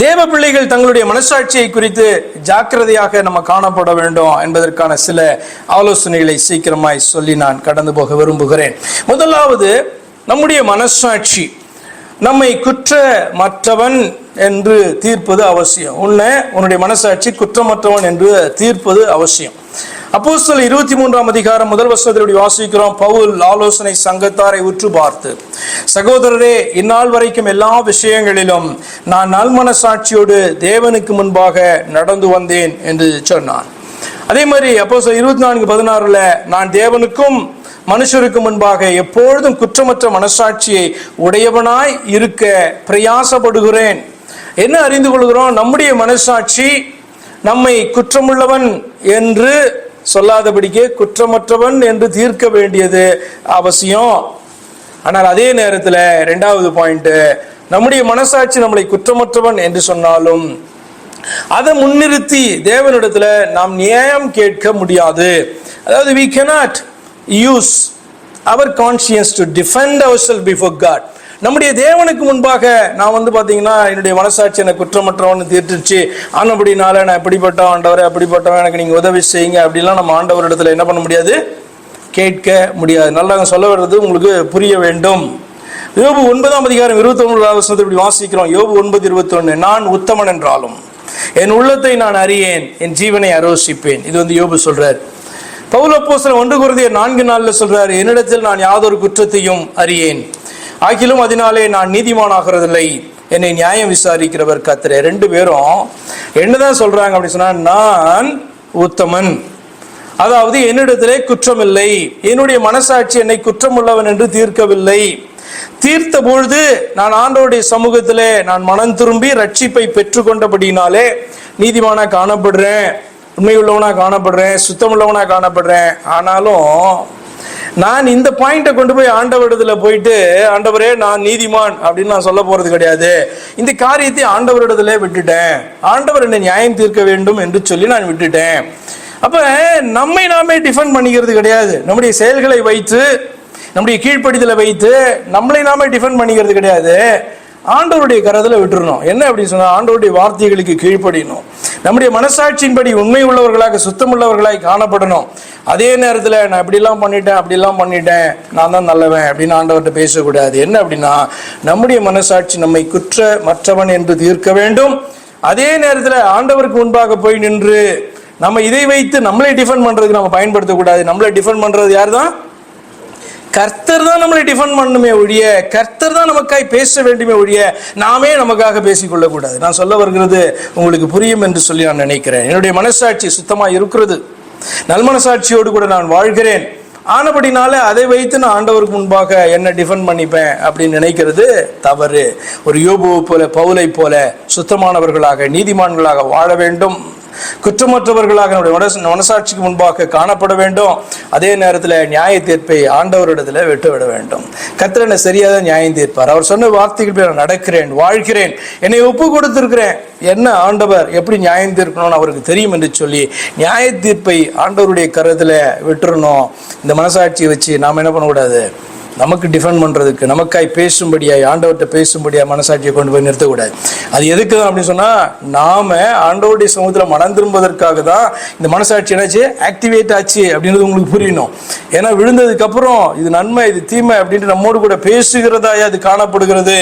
தேவ பிள்ளைகள் தங்களுடைய மனசாட்சியை குறித்து ஜாக்கிரதையாக நம்ம காணப்பட வேண்டும் என்பதற்கான சில ஆலோசனைகளை சீக்கிரமாய் சொல்லி நான் கடந்து போக விரும்புகிறேன். முதலாவது, நம்முடைய மனசாட்சி நம்மை குற்றமற்றவன் என்று தீர்ப்பது அவசியம். உன்னுடைய மனசாட்சி குற்றமற்றவன் என்று தீர்ப்பது அவசியம். அப்போஸ்தலர் 23ஆம் அதிகாரம் முதல் வசனத்தில் வாசிக்கிறோம். பவுல் ஆலோசனை சங்கத்தாரை உற்று பார்த்து, சகோதரரே, இந்நாள் வரைக்கும் எல்லா விஷயங்களிலும் நான் நல்மனசாட்சியோடு தேவனுக்கு முன்பாக நடந்து வந்தேன் என்று சொன்னான். அதே மாதிரி அப்போஸ்தலர் 24:16 நான் தேவனுக்கும் மனுஷருக்கு முன்பாக எப்பொழுதும் குற்றமற்ற மனசாட்சியை உடையவனாய் இருக்க பிரயாசப்படுகிறேன். என்ன அறிந்து கொள்கிறோம்? நம்முடைய மனசாட்சி நம்மை குற்றமுள்ளவன் என்று சொல்லாதபடிக்கு குற்றமற்றவன் என்று தீர்க்க வேண்டியது அவசியம். ஆனால் அதே நேரத்தில் இரண்டாவது பாயிண்ட், நம்முடைய மனசாட்சி நம்மளை குற்றமற்றவன் என்று சொன்னாலும் அதை முன்னிறுத்தி தேவனிடத்துல நாம் நியாயம் கேட்க முடியாது. அதாவது we cannot use our conscience to defend ourselves before God. நம்முடைய தேவனுக்கு முன்பாக நான் பார்த்தீங்கன்னா என்னுடைய மனசாட்சி என்னை குற்றமற்றவன் தீர்த்துச்சு, ஆனபடினால நான் எப்படிப்பட்ட ஆண்டவரை அப்படிப்பட்டவன் எனக்கு நீங்கள் உதவி செய்யுங்க அப்படிலாம் நம்ம ஆண்டவரிடத்துல என்ன பண்ண முடியாது, கேட்க முடியாது. நல்லா சொல்ல வர்றது உங்களுக்கு புரிய வேண்டும். யோபு 9ஆம் அதிகாரம் 21ஆம் வசனத்தில் இப்படி வாசிக்கிறோம். யோபு 9:21, நான் உத்தமன் என்றாலும் என் உள்ளத்தை நான் அறியேன், என் ஜீவனை ஆரோசிப்பேன். இது யோபு சொல்றார். பவுல் அப்போஸ்தலன் 1 கொரிந்தியர் 4:4 சொல்றாரு, என்னிடத்தில் நான் யாதொரு குற்றத்தையும் அறியேன், ஆகிலும் அதனாலே நான் நீதிமானாகிறதில்லை, என்னை நியாயம் விசாரிக்கிறவர் கர்த்தரே. ரெண்டு பேரும் என்னதான் சொல்றாங்க அப்படி சொன்னா, நான் உத்தமன், அதாவது என்னிடத்திலே குற்றமில்லை, என்னுடைய மனசாட்சி என்னை குற்றமுள்ளவன் என்று தீர்க்கவில்லை. தீர்த்த பொழுது நான் ஆண்டவருடைய சமூகத்திலே நான் மனம் திரும்பி ரட்சிப்பை பெற்றுக்கொண்டபடினாலே நீதிமானா காணப்படுறேன், உண்மையுள்ளவனா காணப்படுறேன், சுத்தமுள்ளவனா காணப்படுறேன். ஆனாலும் நான் இந்த பாயிண்ட கொண்டு போய் ஆண்டவரிடத்துல போயிட்டு, ஆண்டவரே நான் நீதிமான் அப்படின்னு நான் சொல்ல போறது கிடையாது. இந்த காரியத்தை ஆண்டவரிடத்துல விட்டுட்டேன், ஆண்டவர் என்னை நியாயம் தீர்க்க வேண்டும் என்று சொல்லி நான் விட்டுட்டேன். அப்ப நம்மை நாமே டிஃபெண்ட் பண்ணிக்கிறது கிடையாது. நம்முடைய செயல்களை வைத்து, நம்முடைய கீழ்ப்படிதலை வைத்து நம்மளை நாமே டிஃபெண்ட் பண்ணிக்கிறது கிடையாது. ஆண்டவருடைய கரத்துல விட்டுறணும். என்ன அப்படின்னு சொன்னா, ஆண்டவருடைய வார்த்தைகளுக்கு கீழ்ப்படியணும். நம்முடைய மனசாட்சியின்படி உண்மை உள்ளவர்களாக சுத்தமுள்ளவர்களாக காணப்படணும். அதே நேரத்தில் நான் இப்படிலாம் பண்ணிட்டேன் அப்படிலாம் பண்ணிட்டேன், நான் தான் நல்லவன் அப்படின்னு ஆண்டவர்கிட்ட பேசக்கூடாது. என்ன அப்படின்னா, நம்முடைய மனசாட்சி நம்மை குற்றமற்றவன் என்று தீர்க்க வேண்டும். அதே நேரத்தில் ஆண்டவருக்கு முன்பாக போய் நின்று நம்ம இதை வைத்து நம்மளை டிஃபெண்ட் பண்றதுக்கு நம்ம பயன்படுத்தக்கூடாது. நம்மளை டிஃபெண்ட் பண்றது யார் தான்? கர்த்தர் தான் நம்மளை டிஃபெண்ட் பண்ணுமே ஒழிய, கர்த்தர் தான் நமக்காய் பேச வேண்டுமே ஒழிய நாமே நமக்காக பேசிக்கொள்ளக்கூடாது. நான் சொல்ல வருகிறது உங்களுக்கு புரியும் என்று சொல்லி நான் நினைக்கிறேன். என்னுடைய மனசாட்சி சுத்தமா இருக்கிறது, நல்மனசாட்சியோடு கூட நான் வாழ்கிறேன். ஆனபடினால அதை வைத்து நான் ஆண்டவருக்கு முன்பாக என்ன டிஃபெண்ட் பண்ணிப்பேன் அப்படின்னு நினைக்கிறது தவறு. ஒரு யோபுவை போல, பவுலை போல சுத்தமானவர்களாக நீதிமான்களாக வாழ வேண்டும். குற்றமற்றவர்களாக நம்முடைய மனசாட்சிக்கு முன்பாக காணப்பட வேண்டும். அதே நேரத்தில் நியாய தீர்ப்பை ஆண்டவரிடத்துல விட்டுவிட வேண்டும். கர்த்தர் என்ன சரியாக நியாயம் தீர்ப்பார். அவர் சொன்ன வார்த்தைகள் நான் நடக்கிறேன், வாழ்கிறேன், என்னை ஒப்பு கொடுத்திருக்கிறேன், என்ன ஆண்டவர் எப்படி நியாயம் தீர்க்கணும்னு அவருக்கு தெரியும் என்று சொல்லி நியாய தீர்ப்பை ஆண்டவருடைய கரத்துல விட்டுறணும். இந்த மனசாட்சியை வச்சு நாம் என்ன பண்ணக்கூடாது, நமக்கு டிஃபெண்ட் பண்றதுக்கு, நமக்காய் பேசும்படியாய், ஆண்டவர்கிட்ட பேசும்படியாய் மனசாட்சியை கொண்டு போய் நிறுத்தக்கூடாது. அது எதுக்கு தான் அப்படின்னு சொன்னா, நாம ஆண்டவருடைய சமூகத்தில் மனம் திரும்புவதற்காக தான் இந்த மனசாட்சி என்னாச்சு, ஆக்டிவேட் ஆச்சு அப்படின்றது உங்களுக்கு புரியணும். ஏன்னா விழுந்ததுக்கு அப்புறம் இது நன்மை இது தீமை அப்படின்ட்டு நம்மோடு கூட பேசுகிறதா அது காணப்படுகிறது.